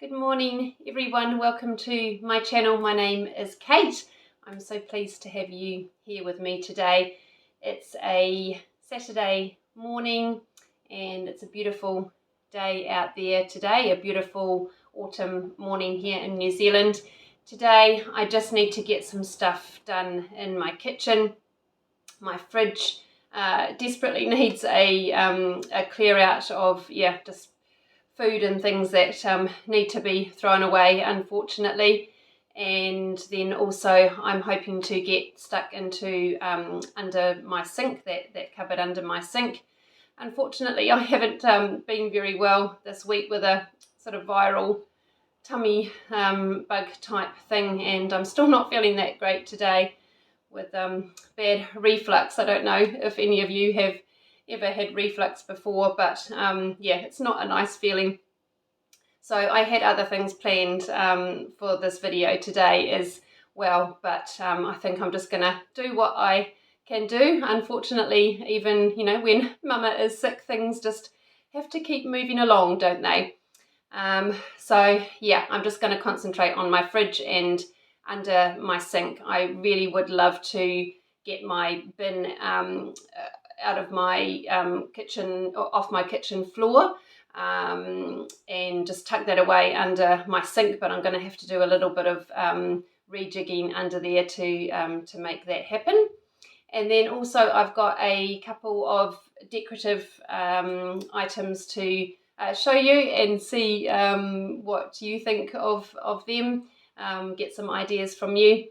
Good morning everyone, welcome to my channel. My name is Kate. I'm so pleased to have you here with me today. It's a Saturday morning and it's a beautiful day out there today, a beautiful autumn morning here in New Zealand. Today I just need to get some stuff done in my kitchen. My fridge desperately needs a clear out of just food and things that need to be thrown away, unfortunately. And then also I'm hoping to get stuck into under my sink, that cupboard under my sink. Unfortunately, I haven't been very well this week with a sort of viral tummy bug type thing, and I'm still not feeling that great today with bad reflux. I don't know if any of you have ever had reflux before, but it's not a nice feeling. So I had other things planned for this video today as well, but I think I'm just gonna do what I can do. Unfortunately, even when mama is sick, things just have to keep moving along, don't they? I'm just going to concentrate on my fridge and under my sink. I really would love to get my bin out of my kitchen, off my kitchen floor, and just tuck that away under my sink, but I'm going to have to do a little bit of rejigging under there to make that happen. And then also I've got a couple of decorative items to show you and see what you think of them, get some ideas from you.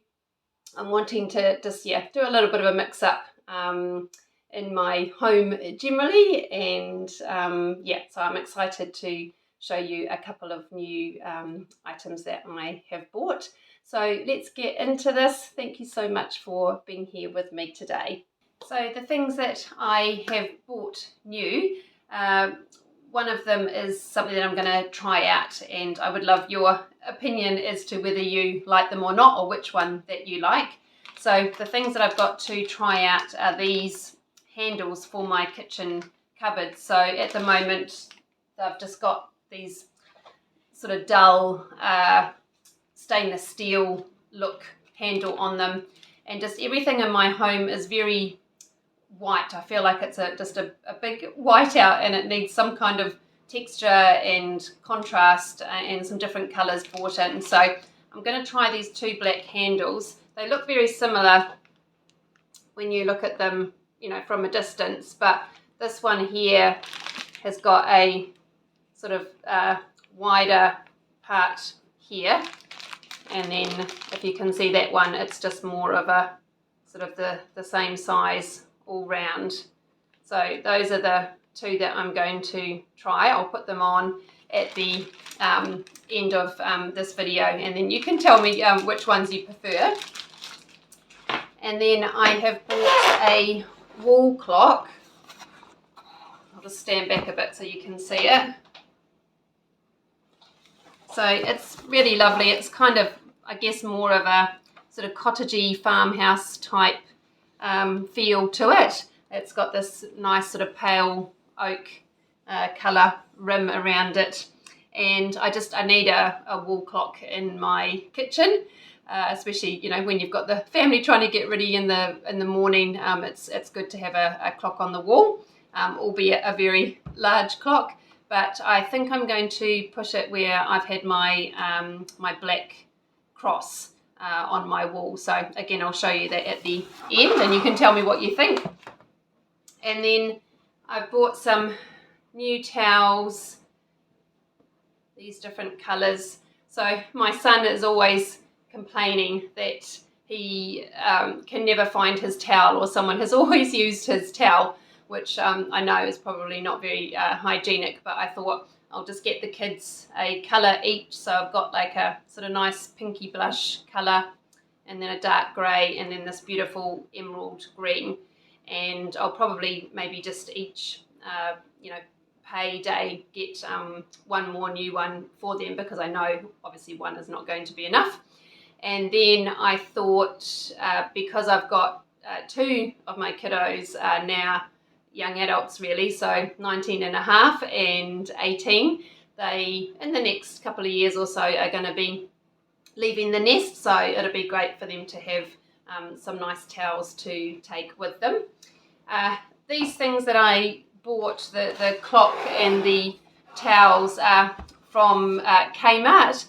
I'm wanting to just do a little bit of a mix up in my home generally, and so I'm excited to show you a couple of new items that I have bought. So let's get into this. Thank you so much for being here with me today. So the things that I have bought new, one of them is something that I'm going to try out, and I would love your opinion as to whether you like them or not, or which one that you like. So the things that I've got to try out are these handles for my kitchen cupboard. So at the moment I've just got these sort of dull stainless steel look handle on them, and just everything in my home is very white. I feel like it's just a big whiteout, and it needs some kind of texture and contrast and some different colours brought in. So I'm going to try these two black handles. They look very similar when you look at them from a distance, but this one here has got a sort of wider part here, and then if you can see that one, it's just more of a sort of the same size all round. So those are the two that I'm going to try. I'll put them on at the end of this video, and then you can tell me which ones you prefer. And then I have bought a wall clock. I'll just stand back a bit so you can see it. So it's really lovely. It's kind of, I guess, more of a sort of cottagey farmhouse type feel to it. It's got this nice sort of pale oak colour rim around it, and I need a wall clock in my kitchen, especially when you've got the family trying to get ready in the morning. It's good to have a clock on the wall, albeit a very large clock. But I think I'm going to push it where I've had my my black cross on my wall. So again, I'll show you that at the end, and you can tell me what you think. And then I've bought some new towels, these different colours. So my son is always complaining that he can never find his towel, or someone has always used his towel, which I know is probably not very hygienic, but I thought I'll just get the kids a colour each. So I've got like a sort of nice pinky blush colour, and then a dark grey, and then this beautiful emerald green. And I'll probably maybe just each payday get one more new one for them, because I know obviously one is not going to be enough. And then I thought, because I've got two of my kiddos now young adults really, so 19 and a half and 18, they, in the next couple of years or so, are going to be leaving the nest, so it'll be great for them to have some nice towels to take with them. These things that I bought, the clock and the towels, are from Kmart.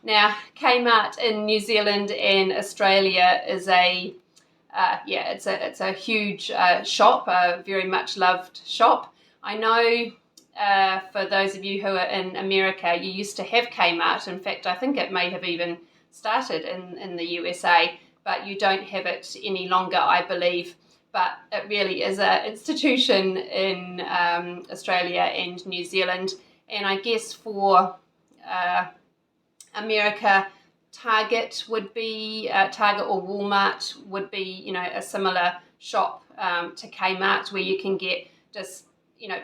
Now, Kmart in New Zealand and Australia is it's a huge shop, a very much loved shop. I know for those of you who are in America, you used to have Kmart. In fact, I think it may have even started in the USA, but you don't have it any longer, I believe. But it really is an institution in Australia and New Zealand. And I guess for America, Target would be, Target or Walmart would be, you know, a similar shop to Kmart, where you can get just, you know,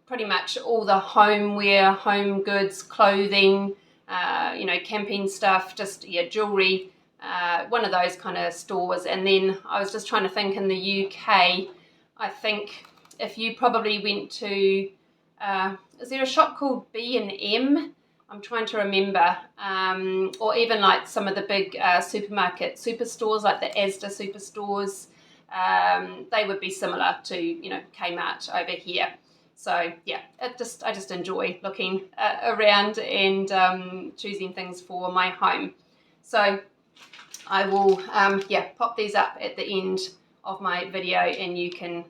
pretty much all the homeware, home goods, clothing, you know, camping stuff, just, yeah, jewelry, one of those kind of stores. And then I was just trying to think, in the UK, I think if you probably went to, is there a shop called B&M? I'm trying to remember, or even like some of the big superstores, like the Asda superstores, they would be similar to, you know, Kmart over here. So yeah, I just enjoy looking around and choosing things for my home. So I will pop these up at the end of my video, and you can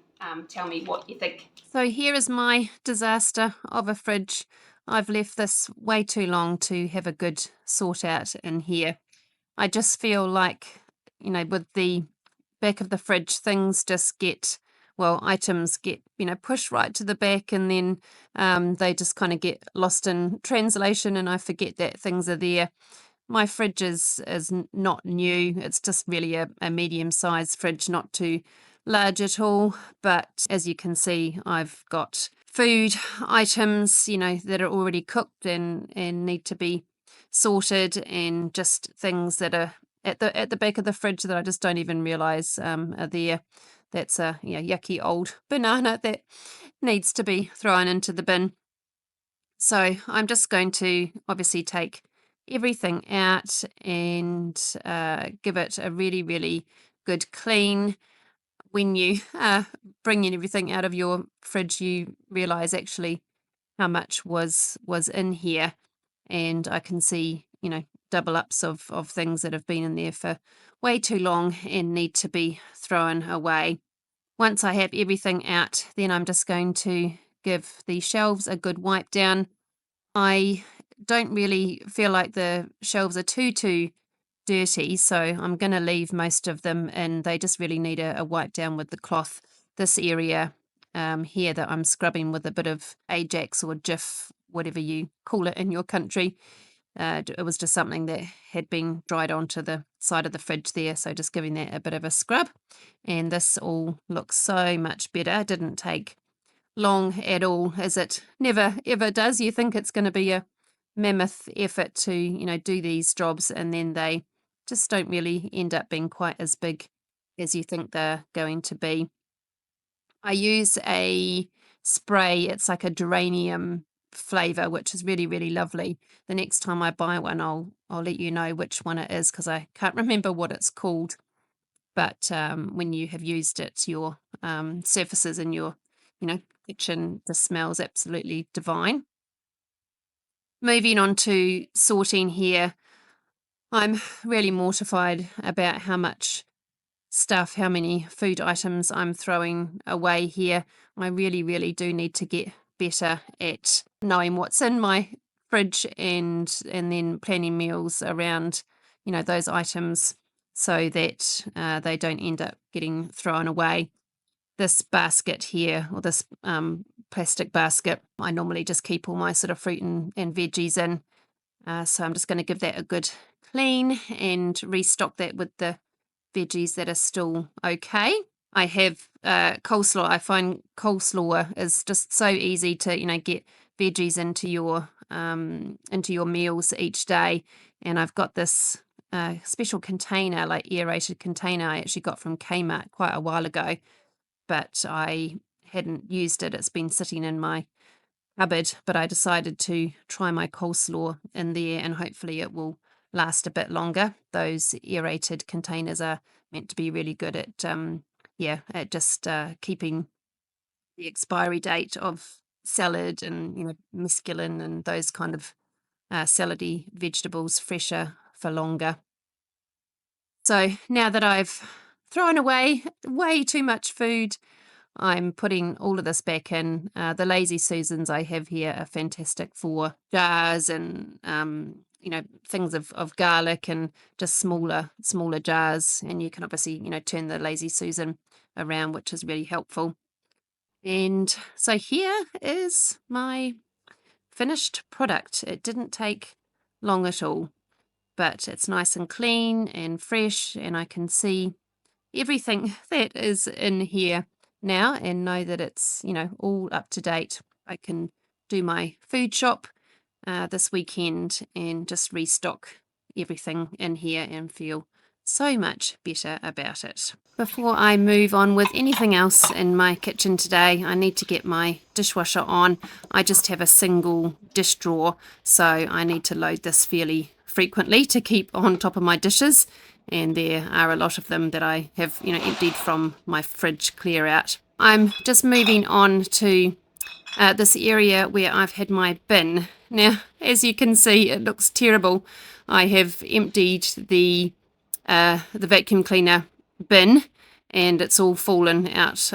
tell me what you think. So here is my disaster of a fridge. I've left this way too long to have a good sort out in here. I just feel like, you know, with the back of the fridge, things just get, well, items get, you know, pushed right to the back, and then they just kind of get lost in translation, and I forget that things are there. My fridge is not new. It's just really a medium-sized fridge, not too large at all. But as you can see, I've got food items, you know, that are already cooked and need to be sorted, and just things that are at the back of the fridge that I just don't even realise are there. That's a yucky old banana that needs to be thrown into the bin. So I'm just going to obviously take everything out and give it a really, really good clean. When you bring everything out of your fridge, you realise actually how much was in here, and I can see, you know, double ups of things that have been in there for way too long and need to be thrown away. Once I have everything out, then I'm just going to give the shelves a good wipe down. I don't really feel like the shelves are too dirty, so I'm going to leave most of them in. They just really need a wipe down with the cloth. This area here that I'm scrubbing with a bit of Ajax or Jif, whatever you call it in your country, it was just something that had been dried onto the side of the fridge there, so just giving that a bit of a scrub. And this all looks so much better. It didn't take long at all, as it never ever does. You think it's going to be a mammoth effort to, you know, do these jobs, and then they just don't really end up being quite as big as you think they're going to be. I use a spray. It's like a geranium flavor, which is really, really lovely. The next time I buy one, I'll let you know which one it is, because I can't remember what it's called. But when you have used it, your surfaces in your, you know, kitchen, the smell's absolutely divine. Moving on to sorting here, I'm really mortified about how much stuff, how many food items I'm throwing away here. I really, really do need to get better at knowing what's in my fridge and then planning meals around, you know, those items, so that they don't end up getting thrown away. This basket here, or this plastic basket, I normally just keep all my sort of fruit and veggies in. So I'm just going to give that a good clean and restock that with the veggies that are still okay. I have coleslaw. I find coleslaw is just so easy to, you know, get veggies into your meals each day. And I've got this special container, like aerated container, I actually got from Kmart quite a while ago, but I hadn't used it. It's been sitting in my cupboard, but I decided to try my coleslaw in there, and hopefully it will last a bit longer. Those aerated containers are meant to be really good at at just keeping the expiry date of salad and mesclun and those kind of salady vegetables fresher for longer. So now that I've thrown away way too much food, I'm putting all of this back in. The Lazy Susans I have here are fantastic for jars and things of garlic and just smaller jars. And you can obviously turn the Lazy Susan around, which is really helpful. And so here is my finished product. It didn't take long at all, but it's nice and clean and fresh, and I can see everything that is in here now and know that it's all up to date. I can do my food shop this weekend and just restock everything in here and feel so much better about it. Before I move on with anything else in my kitchen today, I need to get my dishwasher on. I just have a single dish drawer, so I need to load this fairly frequently to keep on top of my dishes, and there are a lot of them that I have emptied from my fridge clear out. I'm just moving on to this area where I've had my bin. Now, as you can see, it looks terrible. I have emptied the vacuum cleaner bin, and it's all fallen out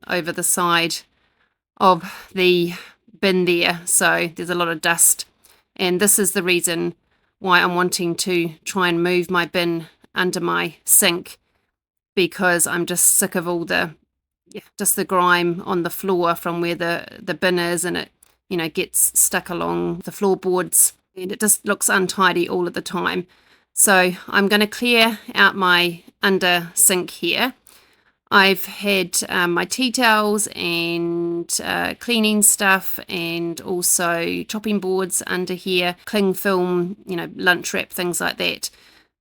over the side of the bin there, so there's a lot of dust, and this is the reason why I'm wanting to try and move my bin under my sink, because I'm just sick of all the grime on the floor from where the bin is, and it gets stuck along the floorboards, and it just looks untidy all of the time. So I'm going to clear out my under sink here. I've had my tea towels and cleaning stuff, and also chopping boards under here, cling film, lunch wrap, things like that.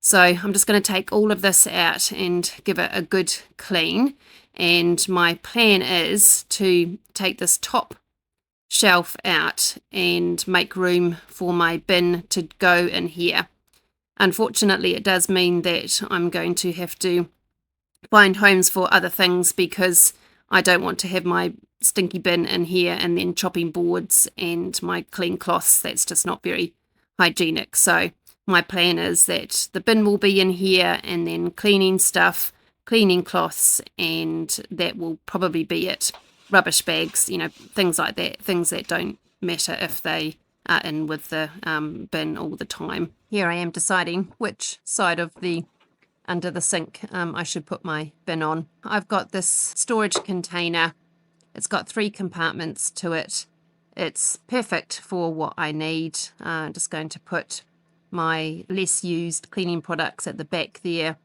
So I'm just going to take all of this out and give it a good clean. And my plan is to take this top shelf out and make room for my bin to go in here. Unfortunately, it does mean that I'm going to have to find homes for other things, because I don't want to have my stinky bin in here and then chopping boards and my clean cloths. That's just not very hygienic. So my plan is that the bin will be in here, and then cleaning stuff, cleaning cloths, and that will probably be it. Rubbish bags, things like that, things that don't matter if they are in with the bin all the time. Here I am deciding which side of the under the sink I should put my bin on. I've got this storage container. It's got 3 compartments to it. It's perfect for what I need. I'm just going to put my less used cleaning products at the back there,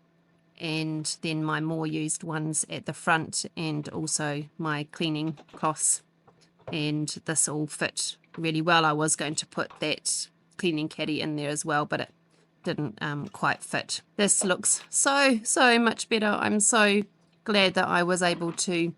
and then my more used ones at the front, and also my cleaning cloths. And this all fit really well. I was going to put that cleaning caddy in there as well, but it didn't quite fit. This looks so much better. I'm so glad that I was able to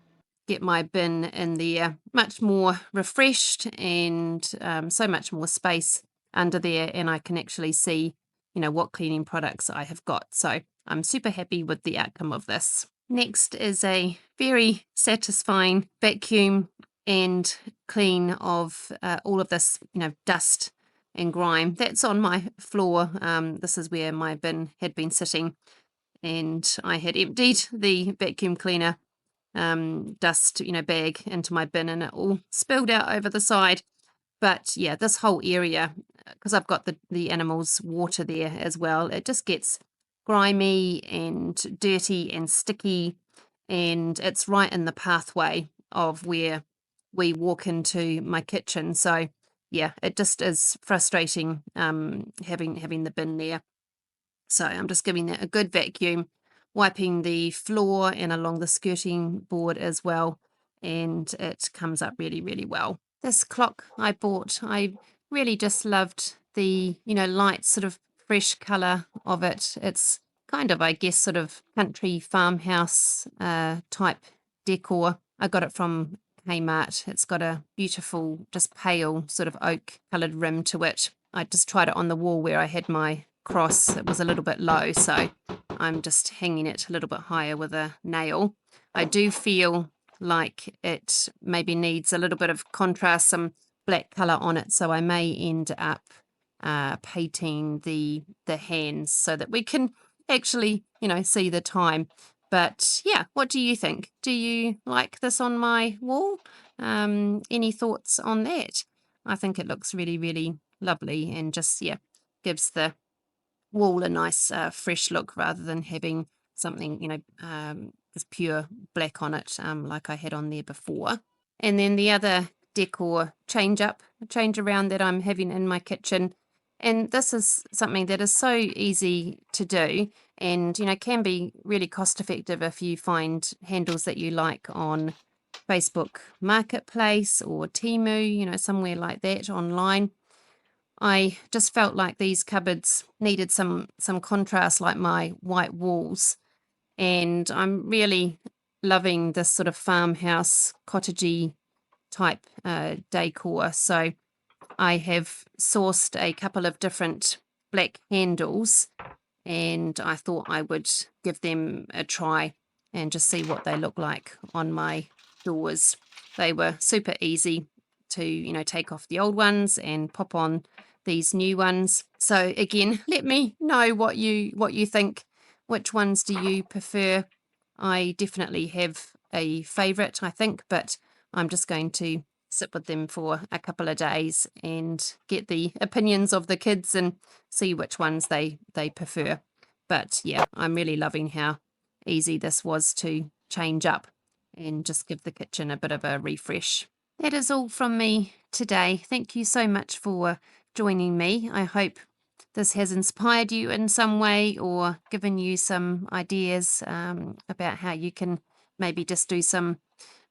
get my bin in there. Much more refreshed, and so much more space under there, and I can actually see what cleaning products I have got. So I'm super happy with the outcome of this. Next is a very satisfying vacuum and clean of all of this dust and grime that's on my floor. This is where my bin had been sitting, and I had emptied the vacuum cleaner dust bag into my bin, and it all spilled out over the side. But yeah, this whole area, because I've got the animals' water there as well, it just gets grimy and dirty and sticky, and it's right in the pathway of where we walk into my kitchen. So yeah, it just is frustrating having the bin there. So I'm just giving that a good vacuum, wiping the floor and along the skirting board as well, and it comes up really well. This clock I bought, I really just loved the light sort of fresh colour of it. It's kind of, I guess, sort of country farmhouse type decor. I got it from Kmart. It's got a beautiful, just pale sort of oak coloured rim to it. I just tried it on the wall where I had my cross. It was a little bit low, so I'm just hanging it a little bit higher with a nail. I do feel like it maybe needs a little bit of contrast, some black colour on it, so I may end up painting the hands so that we can actually, see the time. But yeah, what do you think? Do you like this on my wall? Any thoughts on that? I think it looks really, really lovely, and just, yeah, gives the wall a nice fresh look rather than having something, just pure black on it, like I had on there before. And then the other decor change around that I'm having in my kitchen. And this is something that is so easy to do, and can be really cost effective if you find handles that you like on Facebook Marketplace or Temu, somewhere like that online. I just felt like these cupboards needed some contrast, like my white walls, and I'm really loving this sort of farmhouse cottagey type decor. So I have sourced a couple of different black handles, and I thought I would give them a try and just see what they look like on my doors. They were super easy to, take off the old ones and pop on these new ones. So again, let me know what you think. Which ones do you prefer? I definitely have a favorite, I think, but I'm just going to sit with them for a couple of days and get the opinions of the kids and see which ones they prefer. But yeah, I'm really loving how easy this was to change up and just give the kitchen a bit of a refresh. That is all from me today. Thank you so much for joining me. I hope this has inspired you in some way or given you some ideas about how you can maybe just do some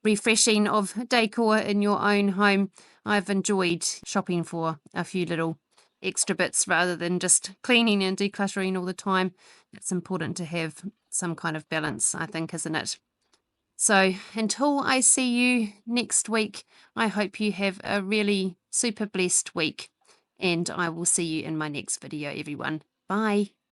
refreshing of decor in your own home. I've enjoyed shopping for a few little extra bits rather than just cleaning and decluttering all the time. It's important to have some kind of balance, I think, isn't it? So until I see you next week, I hope you have a really super blessed week, and I will see you in my next video, everyone. Bye.